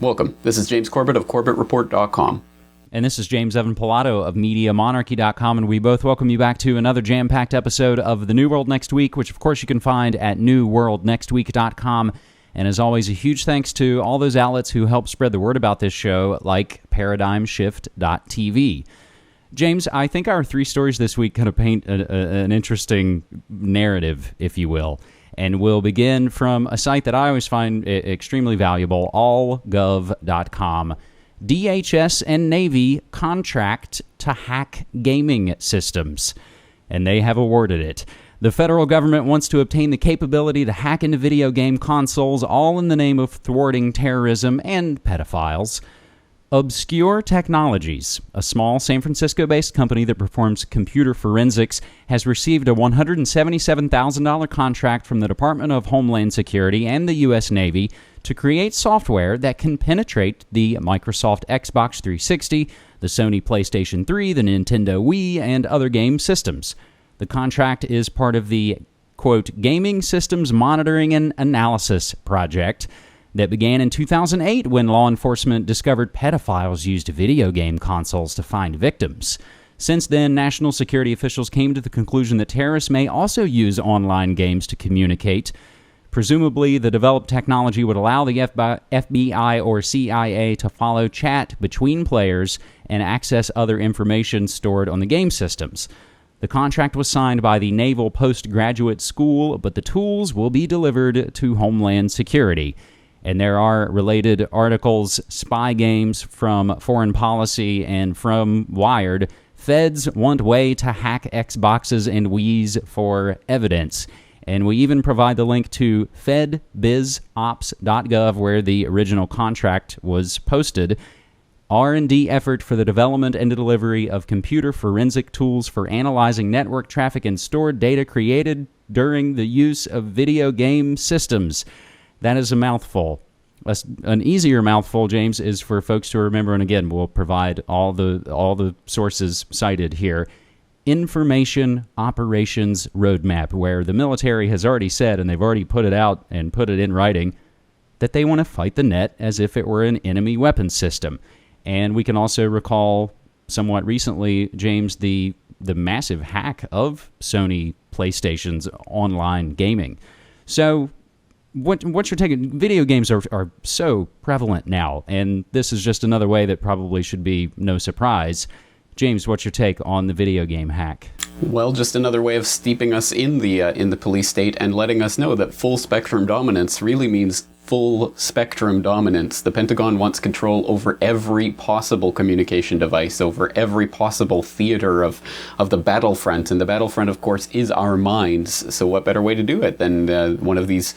Welcome. This is James Corbett of CorbettReport.com. And this is James Evan Pilato of MediaMonarchy.com, and we both welcome you back to another jam-packed episode of The New World Next Week, which of course you can find at newworldnextweek.com. And as always, a huge thanks to all those outlets who help spread the word about this show, like ParadigmShift.tv. James, I think our three stories this week kind of paint an interesting narrative, if you will. And we'll begin from a site that I always find extremely valuable, allgov.com. DHS and Navy contract to hack gaming systems, and they have awarded it. The federal government wants to obtain the capability to hack into video game consoles, all in the name of thwarting terrorism and pedophiles. Obscure Technologies, a small San Francisco-based company that performs computer forensics, has received a $177,000 contract from the Department of Homeland Security and the U.S. Navy to create software that can penetrate the Microsoft Xbox 360, the Sony PlayStation 3, the Nintendo Wii, and other game systems. The contract is part of the, quote, Gaming Systems Monitoring and Analysis Project that began in 2008 when law enforcement discovered pedophiles used video game consoles to find victims. Since then, national security officials came to the conclusion that terrorists may also use online games to communicate. Presumably, the developed technology would allow the FBI or CIA to follow chat between players and access other information stored on the game systems. The contract was signed by the Naval Postgraduate School, but the tools will be delivered to Homeland Security. And there are related articles, spy games from Foreign Policy and from Wired. Feds want way to hack Xboxes and Wiis for evidence. And we even provide the link to fedbizops.gov, where the original contract was posted. R&D effort for the development and delivery of computer forensic tools for analyzing network traffic and stored data created during the use of video game systems. That is a mouthful. An easier mouthful, James, is for folks to remember, and again, we'll provide all the sources cited here. Information Operations Roadmap, where the military has already said, and they've already put it out and put it in writing, that they want to fight the net as if it were an enemy weapon system. And we can also recall somewhat recently, James, the massive hack of Sony PlayStation's online gaming. So what's your take? Video games are so prevalent now, and this is just another way that probably should be no surprise. James, what's your take on the video game hack? Well, just another way of steeping us in the police state and letting us know that full spectrum dominance really means full spectrum dominance. The Pentagon wants control over every possible communication device, over every possible theater of the battlefront. And the battlefront, of course, is our minds. So what better way to do it than one of these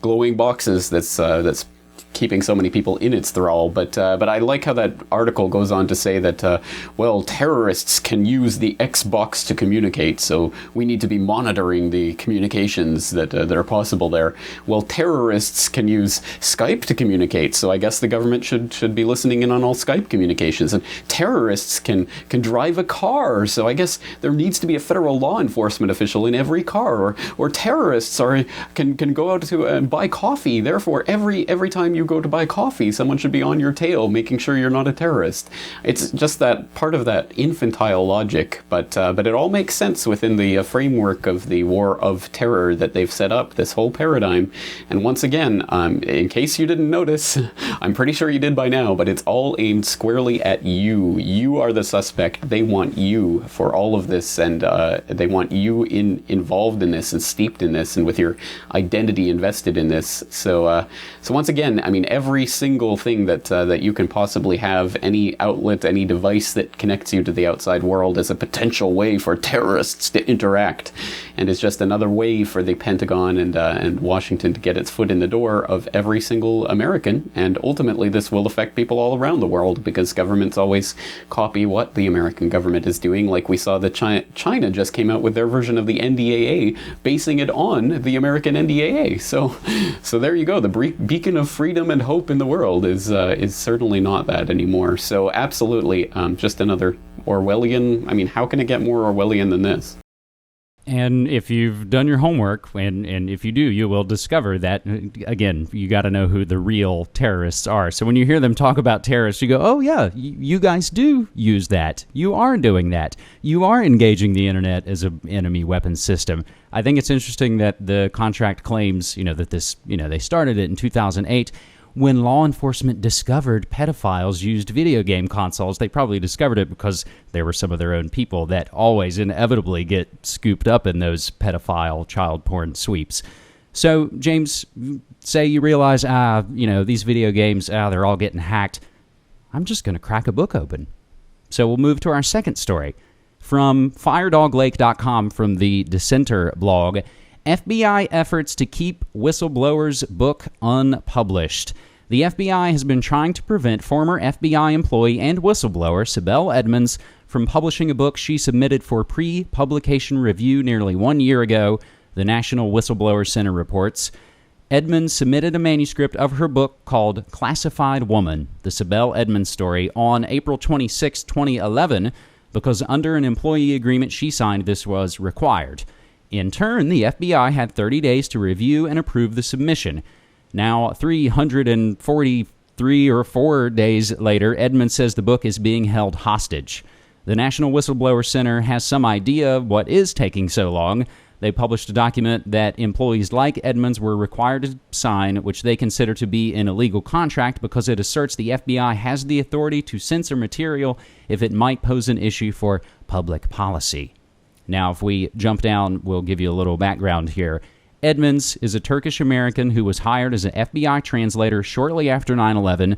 glowing boxes that's keeping so many people in its thrall. But I like how that article goes on to say that, well, terrorists can use the Xbox to communicate, so we need to be monitoring the communications that are possible there. Well, terrorists can use Skype to communicate, so I guess the government should be listening in on all Skype communications. And terrorists can drive a car, so I guess there needs to be a federal law enforcement official in every car. Or terrorists can go out to buy coffee, therefore every time you go to buy coffee, someone should be on your tail making sure you're not a terrorist. It's just that part of that infantile logic, but it all makes sense within the framework of the war of terror that they've set up, this whole paradigm. And once again, in case you didn't notice, I'm pretty sure you did by now, but it's all aimed squarely at you. You are the suspect. They want you for all of this, and they want you involved in this and steeped in this and with your identity invested in this. So once again, I mean, every single thing that you can possibly have, any outlet, any device that connects you to the outside world, is a potential way for terrorists to interact, and is just another way for the Pentagon and Washington to get its foot in the door of every single American. And ultimately, this will affect people all around the world, because governments always copy what the American government is doing. Like we saw that China just came out with their version of the NDAA, basing it on the American NDAA. So there you go. The beacon of freedom and hope in the world is certainly not that anymore. So absolutely, just another Orwellian. I mean, how can it get more Orwellian than this? And if you've done your homework, and if you do, you will discover that, again, you got to know who the real terrorists are. So when you hear them talk about terrorists, you go, oh, yeah, you guys do use that. You are doing that. You are engaging the internet as an enemy weapons system. I think it's interesting that the contract claims, that this, they started it in 2008. When law enforcement discovered pedophiles used video game consoles. They probably discovered it because there were some of their own people that always inevitably get scooped up in those pedophile child porn sweeps. So, James, say you realize, these video games, they're all getting hacked. I'm just going to crack a book open. So we'll move to our second story. From firedoglake.com, from the Dissenter blog, FBI efforts to keep whistleblower's book unpublished. The FBI has been trying to prevent former FBI employee and whistleblower Sibel Edmonds from publishing a book she submitted for pre-publication review nearly 1 year ago, the National Whistleblower Center reports. Edmonds submitted a manuscript of her book called Classified Woman, the Sibel Edmonds story, on April 26, 2011, because under an employee agreement she signed, this was required. In turn, the FBI had 30 days to review and approve the submission. Now, 343 or 4 days later, Edmonds says the book is being held hostage. The National Whistleblower Center has some idea of what is taking so long. They published a document that employees like Edmonds were required to sign, which they consider to be an illegal contract because it asserts the FBI has the authority to censor material if it might pose an issue for public policy. Now, if we jump down, we'll give you a little background here. Edmonds is a Turkish-American who was hired as an FBI translator shortly after 9/11.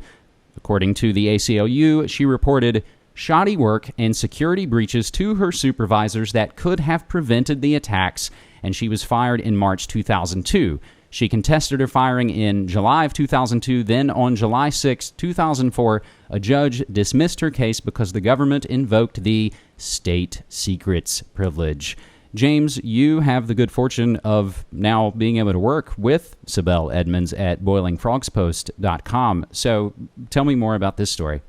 According to the ACLU, she reported shoddy work and security breaches to her supervisors that could have prevented the attacks, and she was fired in March 2002. She contested her firing in July of 2002. Then on July 6, 2004, a judge dismissed her case because the government invoked the state secrets privilege. James, you have the good fortune of now being able to work with Sibel Edmonds at boilingfrogspost.com. So tell me more about this story.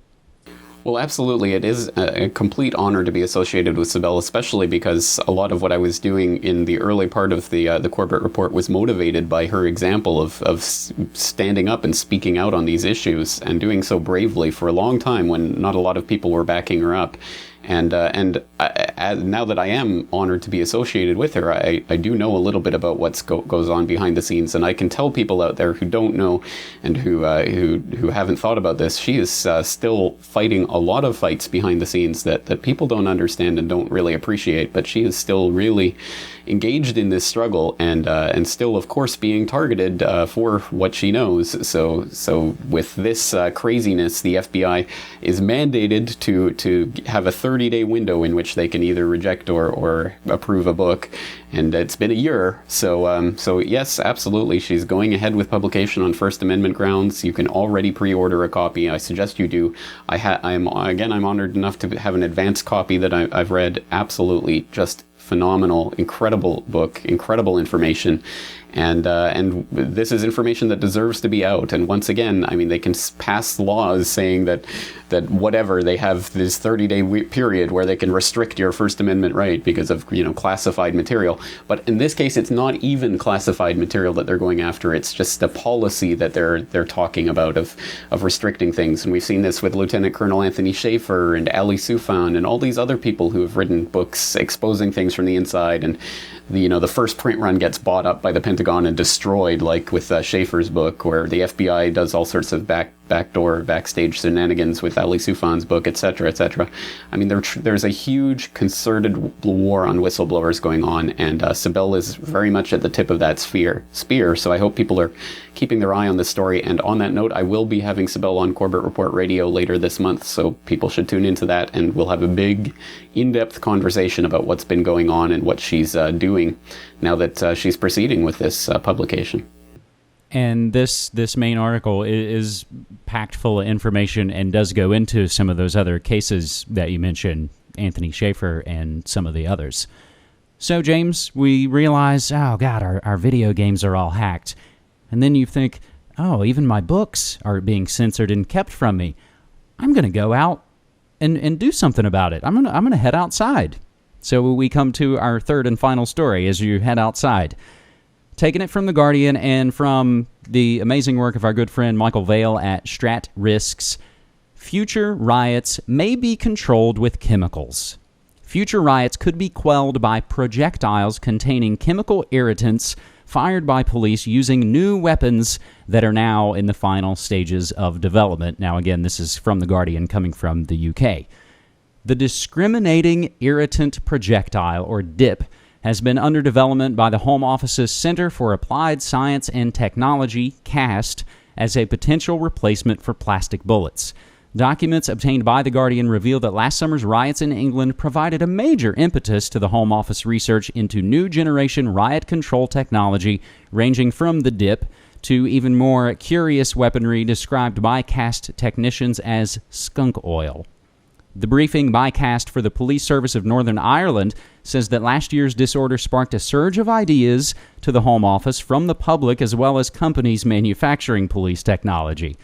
Well, absolutely. It is a complete honor to be associated with Sibel, especially because a lot of what I was doing in the early part of the Corbett Report was motivated by her example of standing up and speaking out on these issues, and doing so bravely for a long time when not a lot of people were backing her up. And now that I am honored to be associated with her, I do know a little bit about what goes on behind the scenes, and I can tell people out there who don't know and who haven't thought about this. She is still fighting a lot of fights behind the scenes that people don't understand and don't really appreciate. But she is still really engaged in this struggle, and still, of course, being targeted for what she knows. So with this craziness, the FBI is mandated to have a 30-day window in which they can either reject or approve a book, and it's been a year. So yes, absolutely, she's going ahead with publication on First Amendment grounds. You can already pre-order a copy. I suggest you do. I'm honored enough to have an advanced copy that I've read. Absolutely, just phenomenal, incredible book, incredible information. And this is information that deserves to be out. And once again, I mean, they can pass laws saying that whatever, they have this 30-day period where they can restrict your First Amendment right because of, classified material. But in this case, it's not even classified material that they're going after. It's just a policy that they're talking about of restricting things. And we've seen this with Lieutenant Colonel Anthony Schaefer and Ali Soufan and all these other people who have written books exposing things from the inside. And the first print run gets bought up by the Pentagon and destroyed, like with Schaefer's book, where the FBI does all sorts of backstage shenanigans with Ali Soufan's book, etc., etc. I mean, there's a huge concerted war on whistleblowers going on, and Sibel is very much at the tip of that spear. So I hope people are keeping their eye on this story. And on that note, I will be having Sibel on Corbett Report Radio later this month, so people should tune into that, and we'll have a big, in-depth conversation about what's been going on and what she's doing now that she's proceeding with this publication. And this main article is packed full of information and does go into some of those other cases that you mentioned, Anthony Schaefer and some of the others. So, James, we realize, oh, God, our video games are all hacked. And then you think, oh, even my books are being censored and kept from me. I'm going to go out and do something about it. I'm gonna head outside. So we come to our third and final story as you head outside. Taking it from The Guardian and from the amazing work of our good friend Michael Vale at Strat Risks, future riots may be controlled with chemicals. Future riots could be quelled by projectiles containing chemical irritants fired by police using new weapons that are now in the final stages of development. Now, again, this is from The Guardian, coming from the UK. The Discriminating Irritant Projectile, or DIP, has been under development by the Home Office's Center for Applied Science and Technology, CAST, as a potential replacement for plastic bullets. Documents obtained by The Guardian reveal that last summer's riots in England provided a major impetus to the Home Office research into new generation riot control technology, ranging from the DIP to even more curious weaponry described by CAST technicians as skunk oil. The briefing by CAST for the Police Service of Northern Ireland says that last year's disorder sparked a surge of ideas to the Home Office from the public as well as companies manufacturing police technology.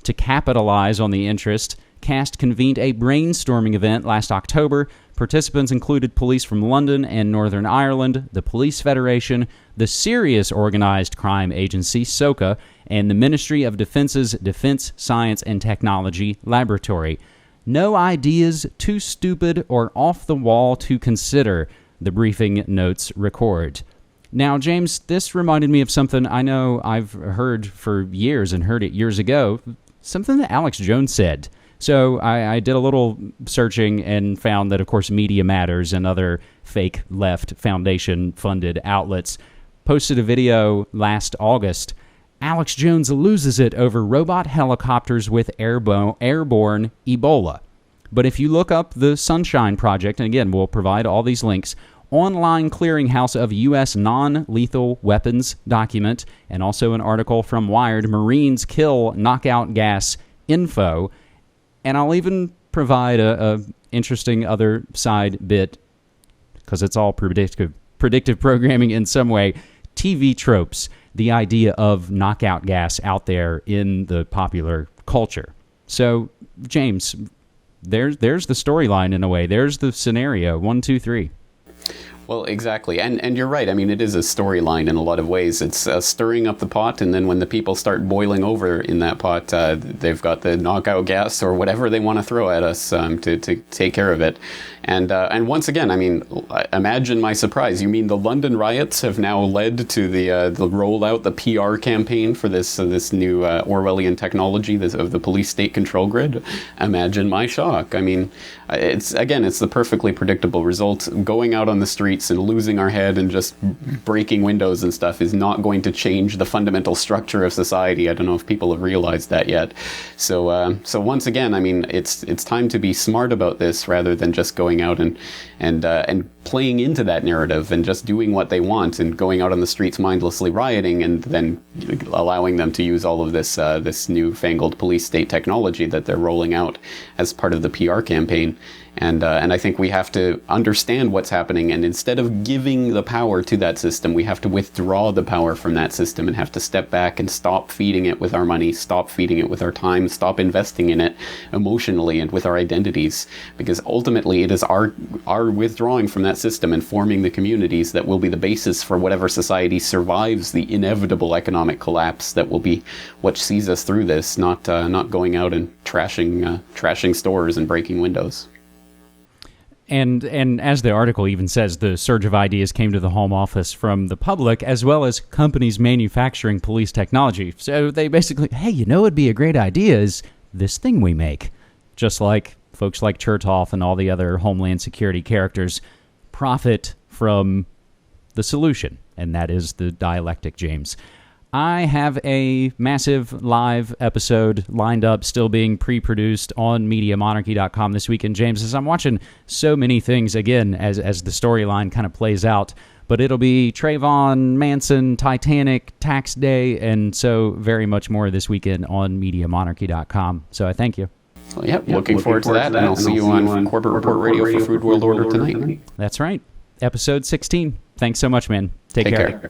To capitalize on the interest, CAST convened a brainstorming event last October. Participants included police from London and Northern Ireland, the Police Federation, the Serious Organized Crime Agency, SOCA, and the Ministry of Defense's Defense Science and Technology Laboratory. No ideas too stupid or off the wall to consider, the briefing notes record. Now, James, this reminded me of something I know I've heard for years and heard it years ago, something that Alex Jones said. So I did a little searching and found that, of course, Media Matters and other fake left foundation-funded outlets posted a video last August. Alex Jones loses it over robot helicopters with airborne Ebola. But if you look up the Sunshine Project, and again, we'll provide all these links, online clearinghouse of U.S. non-lethal weapons document, and also an article from Wired, Marines Kill Knockout Gas Info. And I'll even provide a interesting other side bit, because it's all predictive programming in some way, TV tropes, the idea of knockout gas out there in the popular culture. So, James, there's the storyline in a way. There's the scenario, 1, 2, 3. Well, exactly. And you're right. I mean, it is a storyline in a lot of ways. It's stirring up the pot, and then when the people start boiling over in that pot, they've got the knockout gas or whatever they want to throw at us to take care of it. And once again, I mean, imagine my surprise. You mean the London riots have now led to the rollout, the PR campaign for this new Orwellian technology of the police state control grid? Imagine my shock. I mean, it's the perfectly predictable result. Going out on the streets and losing our head and just breaking windows and stuff is not going to change the fundamental structure of society. I don't know if people have realized that yet. So once again, I mean, it's time to be smart about this rather than just going out and playing into that narrative and just doing what they want and going out on the streets mindlessly rioting and then allowing them to use all of this newfangled police state technology that they're rolling out as part of the PR campaign. And I think we have to understand what's happening, and instead of giving the power to that system, we have to withdraw the power from that system and have to step back and stop feeding it with our money, stop feeding it with our time, stop investing in it emotionally and with our identities, because ultimately it is our withdrawing from that system and forming the communities that will be the basis for whatever society survives the inevitable economic collapse that will be what sees us through this, not going out and trashing stores and breaking windows. And as the article even says, the surge of ideas came to the Home Office from the public as well as companies manufacturing police technology. So they basically, hey, you know, it'd be a great idea is this thing we make. Just like folks like Chertoff and all the other Homeland Security characters profit from the solution. And that is the dialectic, James. I have a massive live episode lined up, still being pre-produced on MediaMonarchy.com this weekend, James, as I'm watching so many things, again, as the storyline kind of plays out. But it'll be Trayvon, Manson, Titanic, Tax Day, and so very much more this weekend on MediaMonarchy.com. So I thank you. Well, looking forward to that, and I'll see you on Corporate Report Radio for Food World Order tonight. That's right. Episode 16. Thanks so much, man. Take care.